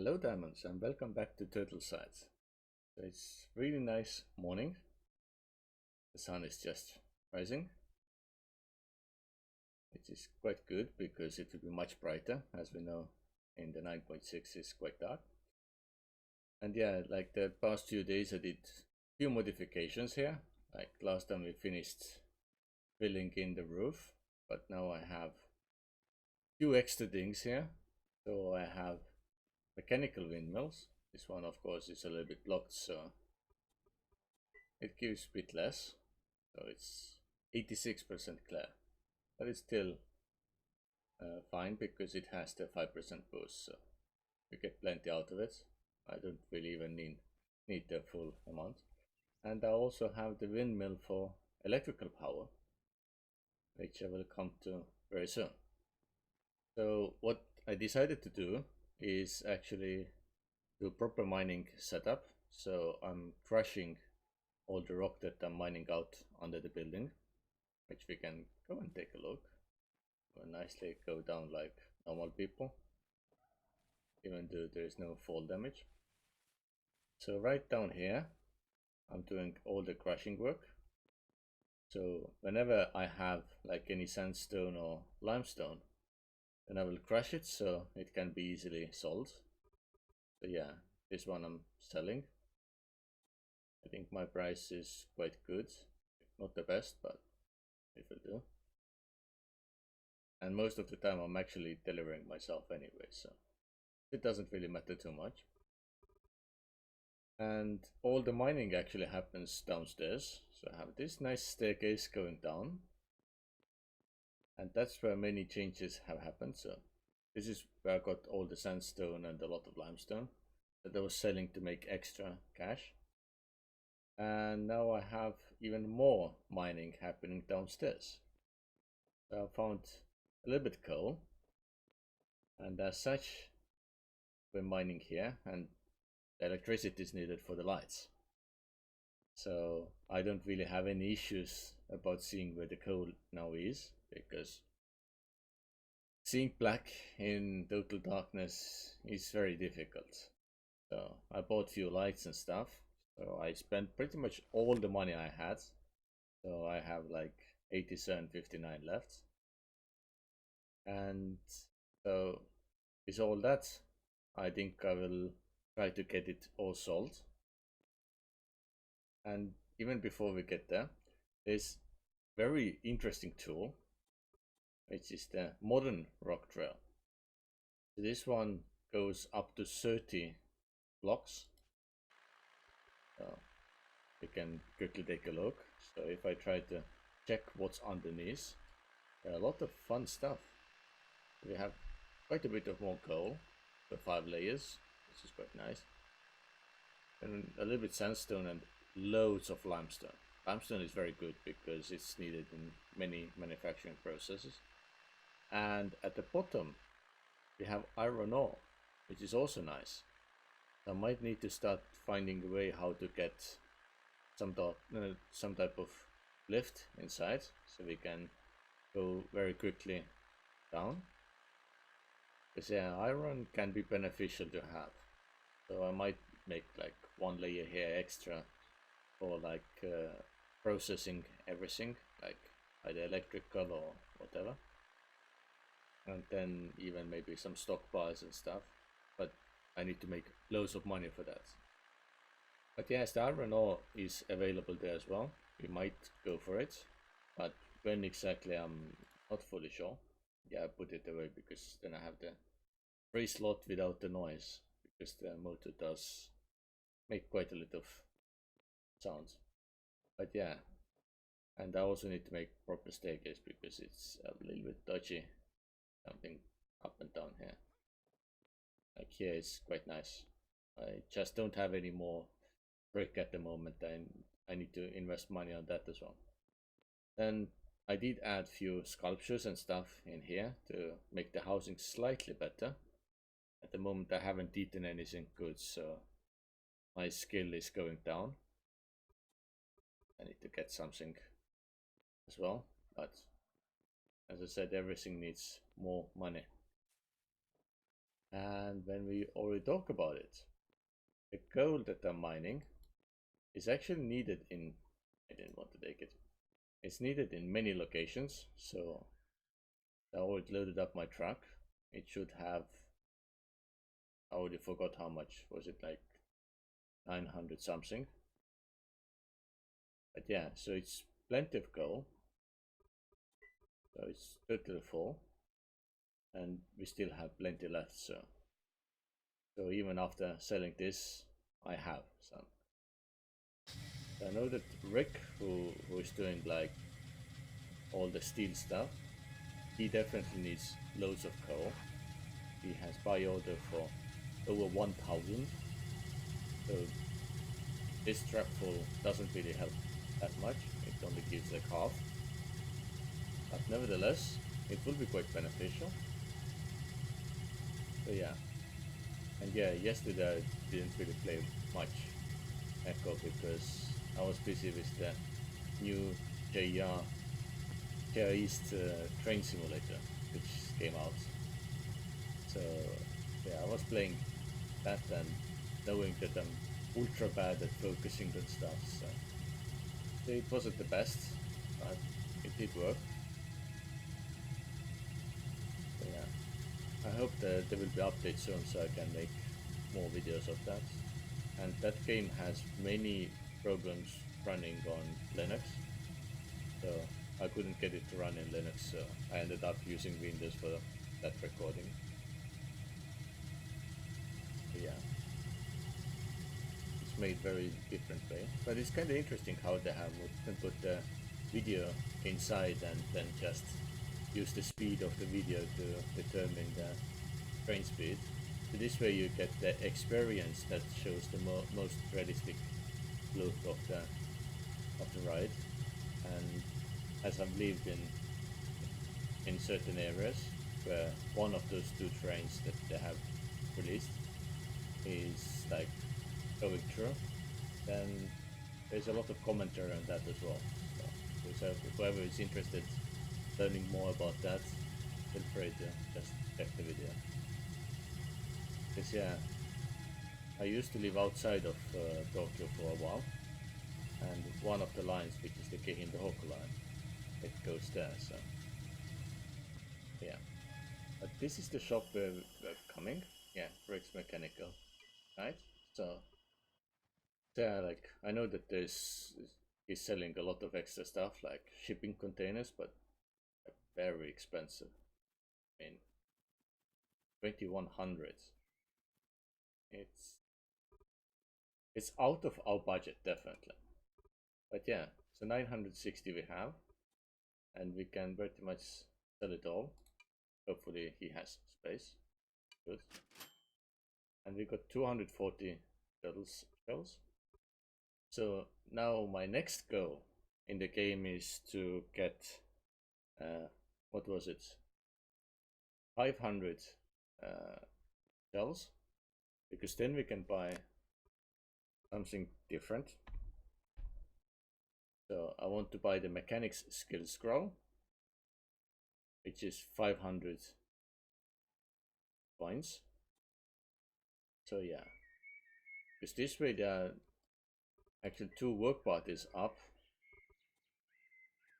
Hello diamonds and welcome back to Turtlecide. So it's really nice morning. The sun is just rising, which is quite good because it will be much brighter. As we know, in the 9.6 is quite dark. And yeah, like the past few days I did few modifications here. Like last time we finished filling in the roof, but now I have few extra things here. So I have mechanical windmills. This one of course is a little bit blocked, so it gives a bit less, so it's 86% clear, but it's still fine because it has the 5% boost, so you get plenty out of it. I don't really even need the full amount. And I also have the windmill for electrical power, which I will come to very soon. So what I decided to do is actually do proper mining setup. So I'm crushing all the rock that I'm mining out under the building, which we can go and take a look. We'll nicely go down like normal people, even though there is no fall damage. So right down here, I'm doing all the crushing work. So whenever I have like any sandstone or limestone, then I will crush it so it can be easily sold. So yeah, this one I'm selling. I think my price is quite good, not the best, but it will do. And most of the time I'm actually delivering myself anyway, so it doesn't really matter too much. And all the mining actually happens downstairs, so I have this nice staircase going down, and that's where many changes have happened. So this is where I got all the sandstone and a lot of limestone that I was selling to make extra cash. And now I have even more mining happening downstairs. So I found a little bit coal, and as such we're mining here, and the electricity is needed for the lights. So I don't really have any issues about seeing where the coal now is, because seeing black in total darkness is very difficult. So I bought few lights and stuff, so I spent pretty much all the money I had. So I have like 87.59 left, and so with all that I think I will try to get it all sold. And even before we get there, there's very interesting tool, which is the modern rock drill. So this one goes up to 30 blocks. So we can quickly take a look. So if I try to check what's underneath, there are a lot of fun stuff. We have quite a bit of more coal, so 5 layers, which is quite nice. And a little bit sandstone and loads of limestone. Limestone is very good because it's needed in many manufacturing processes. And at the bottom we have iron ore, which is also nice. I might need to start finding a way how to get some type of lift inside, so we can go very quickly down. Because yeah, iron can be beneficial to have. So I might make like one layer here extra for like processing everything, like either electrical or whatever. And then even maybe some stockpiles and stuff, but I need to make loads of money for that. But yes, the iron ore is available there as well. We might go for it, but when exactly I'm not fully sure. Yeah, I put it away because then I have the free slot without the noise, because the motor does make quite a lot of sounds. But yeah, and I also need to make proper staircase because it's a little bit dodgy, jumping up and down here. Like here is quite nice. I just don't have any more brick at the moment, and I need to invest money on that as well. Then I did add few sculptures and stuff in here to make the housing slightly better. At the moment I haven't eaten anything good, so my skill is going down. I need to get something as well, but as I said, everything needs more money. And when we already talk about it, the gold that I'm mining is actually needed in, I didn't want to take it. It's needed in many locations, so I already loaded up my truck. It should have, I already forgot how much, was it like 900 something? But yeah, so it's plenty of gold. So it's totally full, and we still have plenty left, so even after selling this, I have some. So I know that Rick, who is doing like all the steel stuff, he definitely needs loads of coal. He has buy order for over 1,000. So this trapful doesn't really help that much. It only gives like half. But nevertheless, it will be quite beneficial. So yeah. And yeah, yesterday I didn't really play much Echo because I was busy with the new JR East train simulator which came out. So yeah, I was playing that and knowing that I'm ultra bad at focusing on stuff. So it wasn't the best, but it did work. So yeah, I hope that there will be updates soon so I can make more videos of that. And that game has many programs running on Linux, so I couldn't get it to run in Linux, so I ended up using Windows for that recording. But yeah, it's made very different way, but it's kind of interesting how they have can put the video inside and then just use the speed of the video to determine the train speed. So this way you get the experience that shows the most realistic look of the ride. And as I've lived in certain areas where one of those two trains that they have released is like going through, then there's a lot of commentary on that as well. So if whoever is interested learning more about that, feel free to just check the video. Because yeah, I used to live outside of Tokyo for a while, and one of the lines, which is the Keihin-Hoku line, it goes there, so yeah. But this is the shop where we're coming. Yeah, Rick's Mechanical, right? So yeah, like I know that he's selling a lot of extra stuff like shipping containers, but they're very expensive. I mean, 2100. It's it's out of our budget definitely. But yeah, so 960 we have, and we can pretty much sell it all. Hopefully he has space. Good. And we got 240 turtles shells. So now my next goal in the game is to get what was it? 500 shells, because then we can buy something different. So I want to buy the mechanics skill scroll, which is 500 points. So yeah, because this way there are actually two work parties up.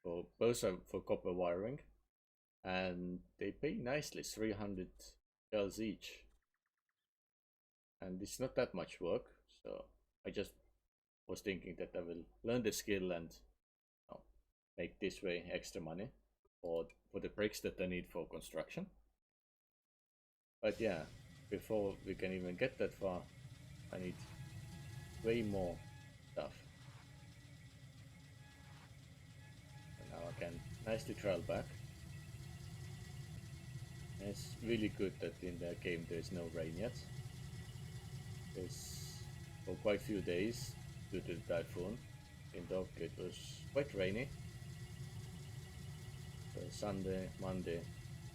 For both are for copper wiring, and they pay nicely, 300 shells each. And it's not that much work, so I just was thinking that I will learn the skill and make this way extra money for the bricks that I need for construction. But yeah, before we can even get that far, I need way more stuff. And now I can nicely travel back. And it's really good that in the game there is no rain yet. There's for quite a few days due to the typhoon. In Tokyo it was quite rainy. So Sunday, Monday,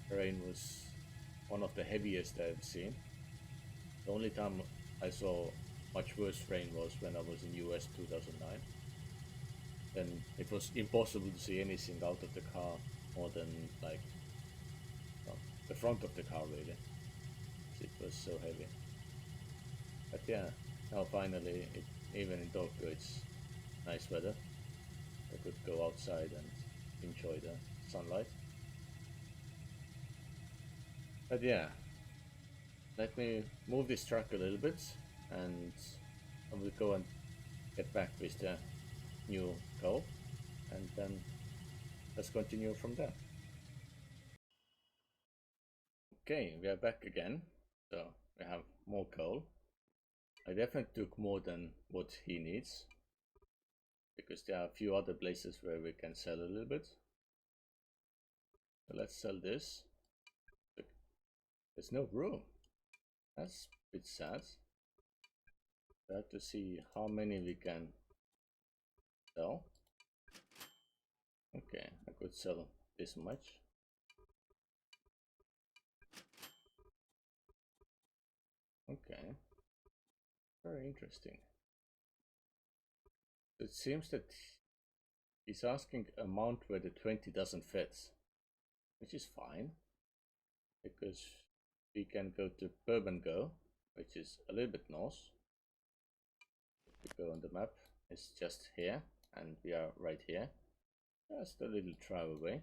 the rain was one of the heaviest I've seen. The only time I saw much worse rain was when I was in US 2009. Then it was impossible to see anything out of the car more than like, well, the front of the car really. it was so heavy. But yeah, now finally, even in Tokyo it's nice weather. I could go outside and enjoy the sunlight. But yeah, let me move this truck a little bit and I will go and get back with the new coal and then let's continue from there. Okay, we are back again. So we have more coal. I definitely took more than what he needs because there are a few other places where we can sell a little bit. So let's sell this. There's no room. That's a bit sad. We have to see how many we can sell. Okay, I could sell this much. Okay, very interesting. It seems that he's asking amount where the 20 doesn't fit, which is fine because we can go to Go, which is a little bit north. If we go on the map, it's just here and we are right here, just a little drive away.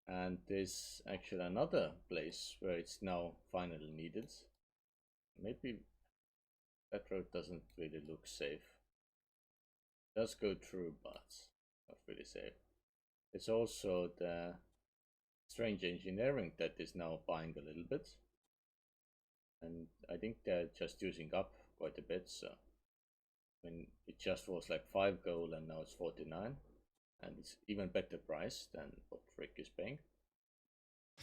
And there's actually another place where it's now finally needed. Maybe that road doesn't really look safe. It does go through, but not really safe. It's also the strange engineering that is now buying a little bit. And I think they're just using up quite a bit. So when it just was like 5 gold and now it's 49. And it's even better price than what Rick is paying.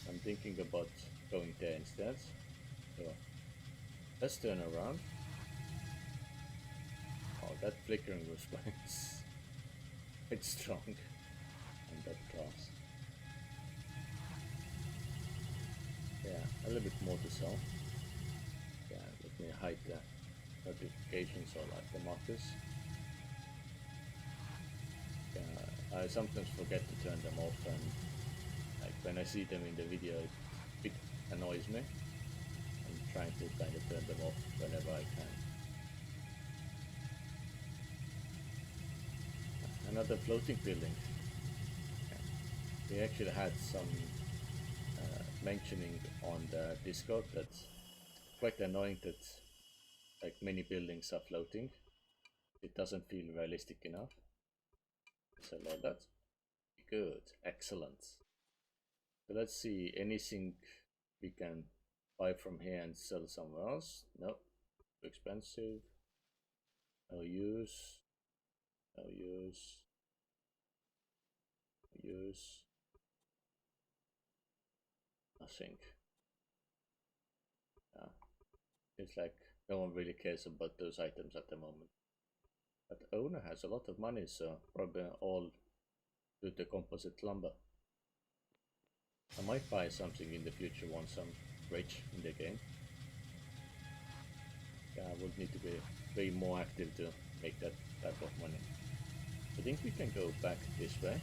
I'm thinking about going there instead. So let's turn around. Oh, that flickering response. It's strong. And that glass. Yeah, a little bit more to sell. Yeah, let me hide the notifications or like the markers. Yeah, I sometimes forget to turn them off and like when I see them in the video it annoys me. I'm trying to kind of turn them off whenever I can. Another floating building. We actually had some mentioning on the Discord that's quite annoying that like many buildings are floating. It doesn't feel realistic enough. So like that. Good, excellent. So let's see anything we can buy from here and sell somewhere else. Nope, too expensive. No use. No use. No use. Nothing. Yeah. It's like no one really cares about those items at the moment. But the owner has a lot of money, so probably all to the composite lumber. I might buy something in the future once I'm rich in the game. Yeah, I would need to be way more active to make that type of money. I think we can go back this way.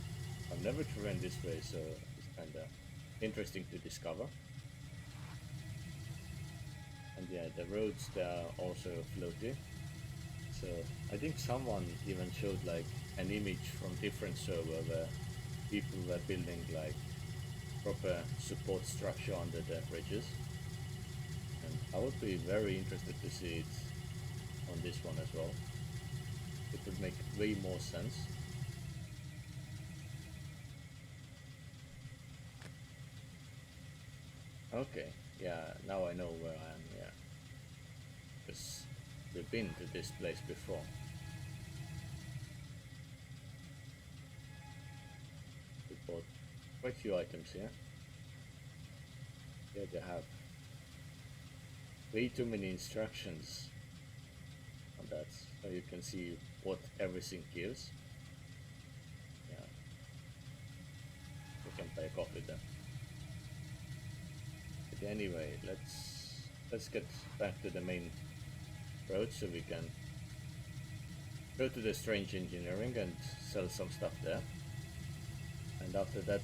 I've never driven this way, so it's kinda interesting to discover. And yeah, the roads they are also floaty. So I think someone even showed like an image from different server where people were building like proper support structure under the bridges. And I would be very interested to see it on this one as well. It would make way more sense. Okay, yeah, now I know where I am, yeah. Because we've been to this place before. We bought quite a few items here. Yeah, they have way too many instructions on that, so you can see what everything gives. Yeah, we can buy coffee then. But anyway, let's get back to the main road so we can go to the strange engineering and sell some stuff there. And after that,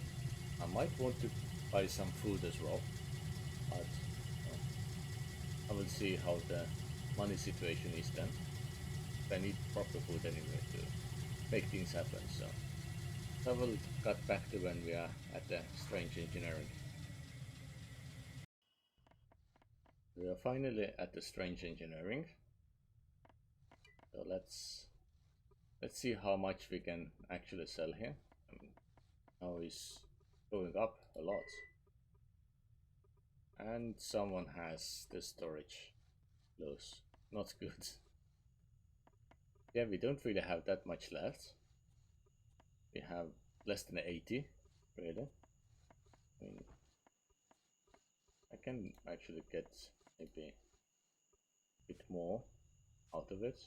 I might want to buy some food as well. But I will see how the money situation is then. I need proper food anyway to make things happen, so I will cut back to when we are at the strange engineering. We are finally at the strange engineering. So let's see how much we can actually sell here. I mean, now it's going up a lot. And someone has the storage close. Not good. Yeah, we don't really have that much left. We have less than 80, really. I mean, I can actually get maybe a bit more out of it.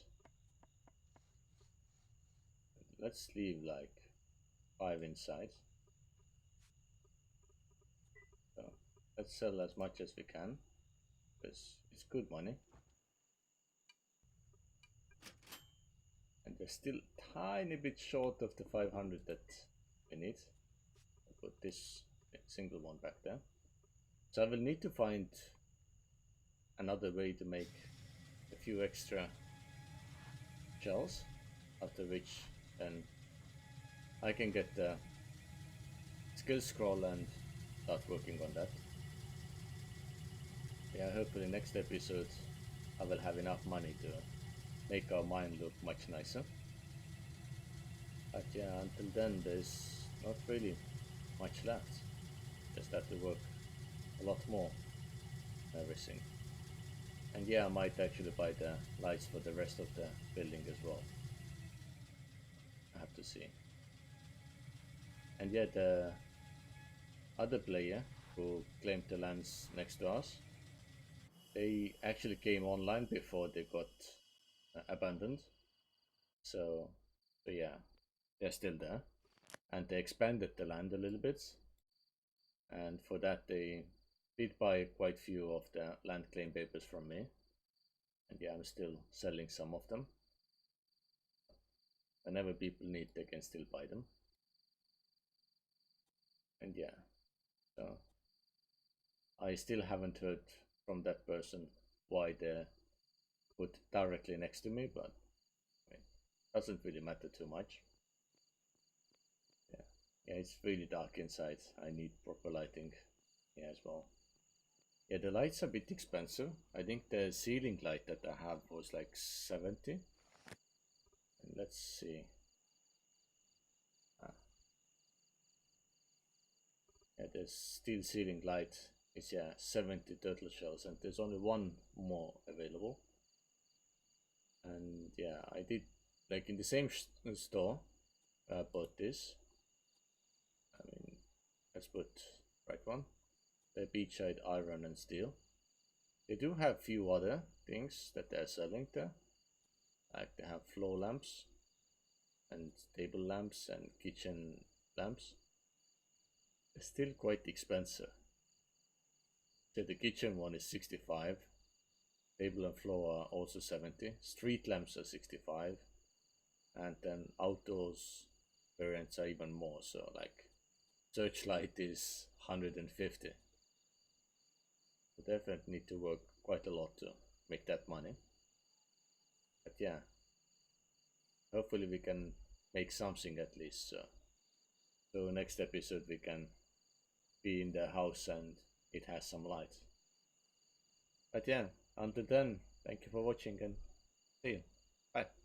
Let's leave like 5 inside. So let's sell as much as we can, because it's good money. And we're still tiny bit short of the 500 that we need. I'll put this single one back there. So I will need to find another way to make a few extra shells, after which then I can get the skill scroll and start working on that. Yeah, hopefully next episode I will have enough money to make our mine look much nicer. But yeah, until then there's not really much left. Just have to work a lot more on everything. And yeah, I might actually buy the lights for the rest of the building as well. I have to see. And yeah, the other player who claimed the lands next to us, they actually came online before they got abandoned. So yeah, they're still there. And they expanded the land a little bit. And for that they did buy quite few of the land claim papers from me. And yeah, I'm still selling some of them. Whenever people need, they can still buy them. And yeah, so I still haven't heard from that person why they put directly next to me, but I mean, doesn't really matter too much. Yeah, yeah, it's really dark inside. I need proper lighting here as well. Yeah, the lights are a bit expensive. I think the ceiling light that I have was like 70. And let's see. Yeah, the steel ceiling light is, yeah, 70 turtle shells, and there's only one more available. And yeah, I did, like in the same store, I bought this. I mean, let's put right one. The beachside iron and steel. They do have few other things that they're selling there. Like they have floor lamps and table lamps and kitchen lamps. They're still quite expensive. So the kitchen one is 65. Table and floor are also 70. Street lamps are 65. And then outdoors variants are even more. So like searchlight is 150. So definitely need to work quite a lot to make that money. But yeah, hopefully we can make something at least. So next episode we can be in the house and it has some light. But yeah, until then, thank you for watching and see you. Bye.